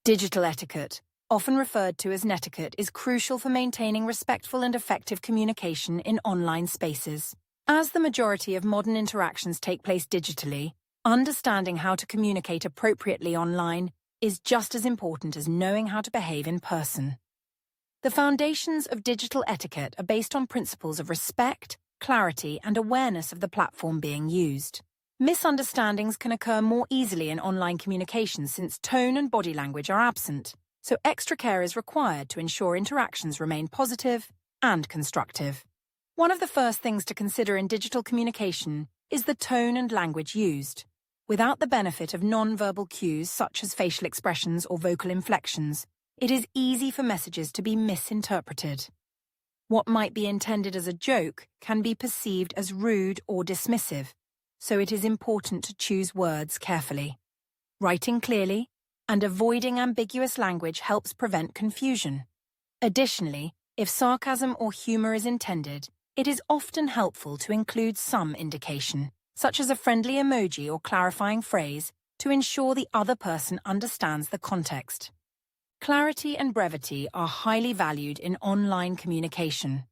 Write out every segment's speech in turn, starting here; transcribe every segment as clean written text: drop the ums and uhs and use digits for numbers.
Digital etiquette, often referred to as netiquette, is crucial for maintaining respectful and effective communication in online spaces. As the majority of modern interactions take place digitally, understanding how to communicate appropriately online is just as important as knowing how to behave in person. The foundations of digital etiquette are based on principles of respect, clarity, and awareness of the platform being used. Misunderstandings can occur more easily in online communication since tone and body language are absent, so extra care is required to ensure interactions remain positive and constructive. One of the first things to consider in digital communication is the tone and language used. Without the benefit of non-verbal cues such as facial expressions or vocal inflections, it is easy for messages to be misinterpreted. What might be intended as a joke can be perceived as rude or dismissive, so it is important to choose words carefully. Writing clearly and avoiding ambiguous language helps prevent confusion. Additionally, if sarcasm or humor is intended, it is often helpful to include some indication, such as a friendly emoji or clarifying phrase, to ensure the other person understands the context. Clarity and brevity are highly valued in online communication.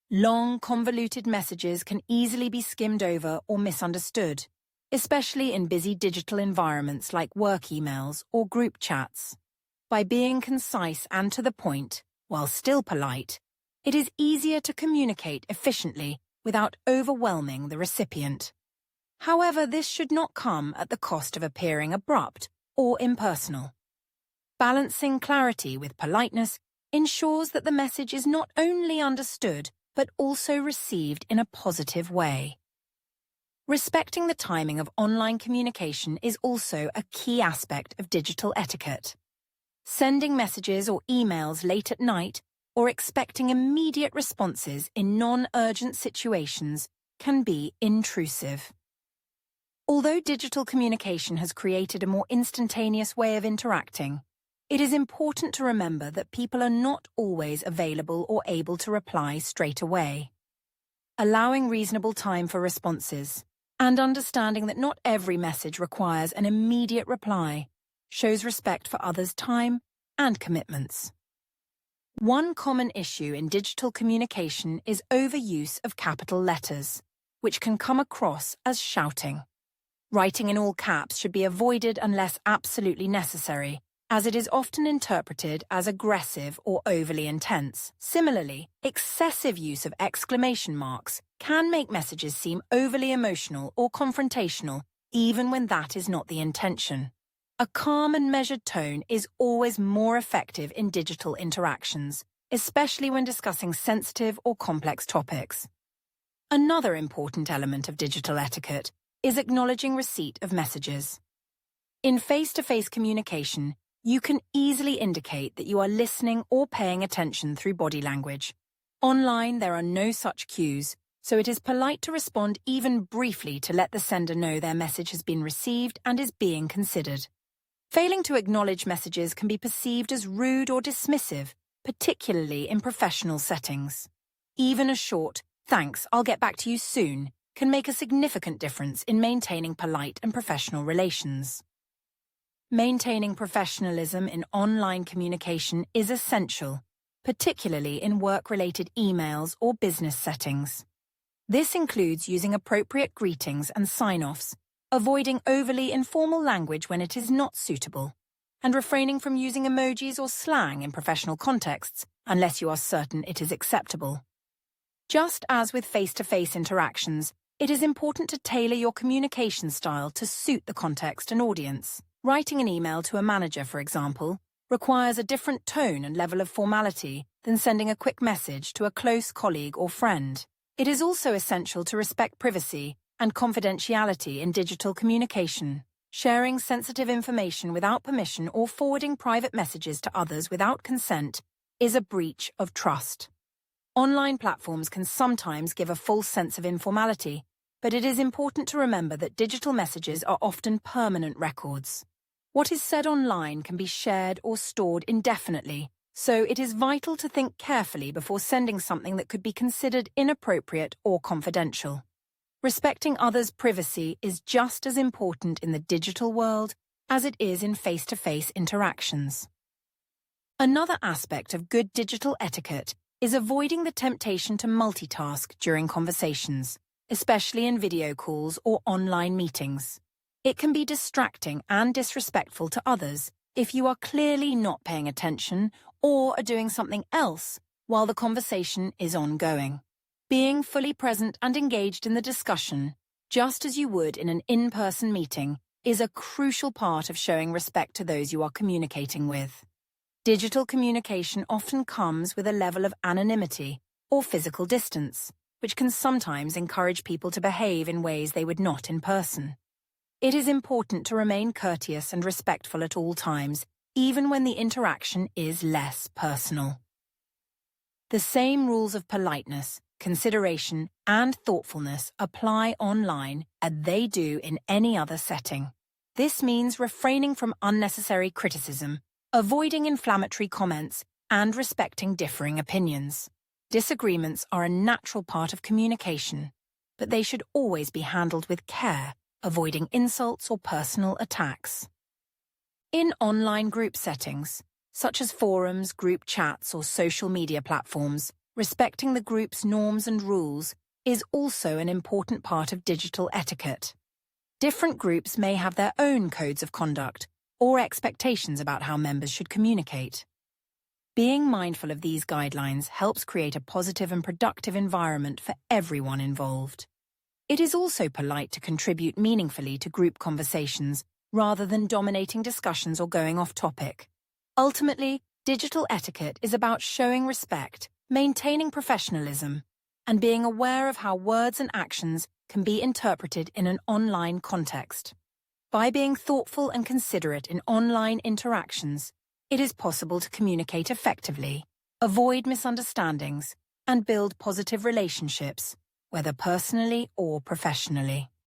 Long, convoluted messages can easily be skimmed over or misunderstood, especially in busy digital environments like work emails or group chats. By being concise and to the point, while still polite, it is easier to communicate efficiently without overwhelming the recipient. However, this should not come at the cost of appearing abrupt or impersonal. Balancing clarity with politeness ensures that the message is not only understood, but also received in a positive way. Respecting the timing of online communication is also a key aspect of digital etiquette. Sending messages or emails late at night or expecting immediate responses in non-urgent situations can be intrusive. Although digital communication has created a more instantaneous way of interacting, it is important to remember that people are not always available or able to reply straight away. Allowing reasonable time for responses and understanding that not every message requires an immediate reply shows respect for others' time and commitments. One common issue in digital communication is overuse of capital letters, which can come across as shouting. Writing in all caps should be avoided unless absolutely necessary, as it is often interpreted as aggressive or overly intense. Similarly, excessive use of exclamation marks can make messages seem overly emotional or confrontational, even when that is not the intention. A calm and measured tone is always more effective in digital interactions, especially when discussing sensitive or complex topics. Another important element of digital etiquette is acknowledging receipt of messages. In face-to-face communication, you can easily indicate that you are listening or paying attention through body language. Online, there are no such cues, so it is polite to respond even briefly to let the sender know their message has been received and is being considered. Failing to acknowledge messages can be perceived as rude or dismissive, particularly in professional settings. Even a short, "Thanks, I'll get back to you soon," can make a significant difference in maintaining polite and professional relations. Maintaining professionalism in online communication is essential, particularly in work-related emails or business settings. This includes using appropriate greetings and sign-offs, avoiding overly informal language when it is not suitable, and refraining from using emojis or slang in professional contexts unless you are certain it is acceptable. Just as with face-to-face interactions, it is important to tailor your communication style to suit the context and audience. Writing an email to a manager, for example, requires a different tone and level of formality than sending a quick message to a close colleague or friend. It is also essential to respect privacy and confidentiality in digital communication. Sharing sensitive information without permission or forwarding private messages to others without consent is a breach of trust. Online platforms can sometimes give a false sense of informality, but it is important to remember that digital messages are often permanent records. What is said online can be shared or stored indefinitely, so it is vital to think carefully before sending something that could be considered inappropriate or confidential. Respecting others' privacy is just as important in the digital world as it is in face-to-face interactions. Another aspect of good digital etiquette is avoiding the temptation to multitask during conversations, especially in video calls or online meetings. It can be distracting and disrespectful to others if you are clearly not paying attention or are doing something else while the conversation is ongoing. Being fully present and engaged in the discussion, just as you would in an in-person meeting, is a crucial part of showing respect to those you are communicating with. Digital communication often comes with a level of anonymity or physical distance, which can sometimes encourage people to behave in ways they would not in person. It is important to remain courteous and respectful at all times, even when the interaction is less personal. The same rules of politeness, consideration, and thoughtfulness apply online as they do in any other setting. This means refraining from unnecessary criticism, avoiding inflammatory comments, and respecting differing opinions. Disagreements are a natural part of communication, but they should always be handled with care, avoiding insults or personal attacks. In online group settings, such as forums, group chats, or social media platforms, respecting the group's norms and rules is also an important part of digital etiquette. Different groups may have their own codes of conduct or expectations about how members should communicate. Being mindful of these guidelines helps create a positive and productive environment for everyone involved. It is also polite to contribute meaningfully to group conversations rather than dominating discussions or going off topic. Ultimately, digital etiquette is about showing respect, maintaining professionalism, and being aware of how words and actions can be interpreted in an online context. By being thoughtful and considerate in online interactions, it is possible to communicate effectively, avoid misunderstandings, and build positive relationships, whether personally or professionally.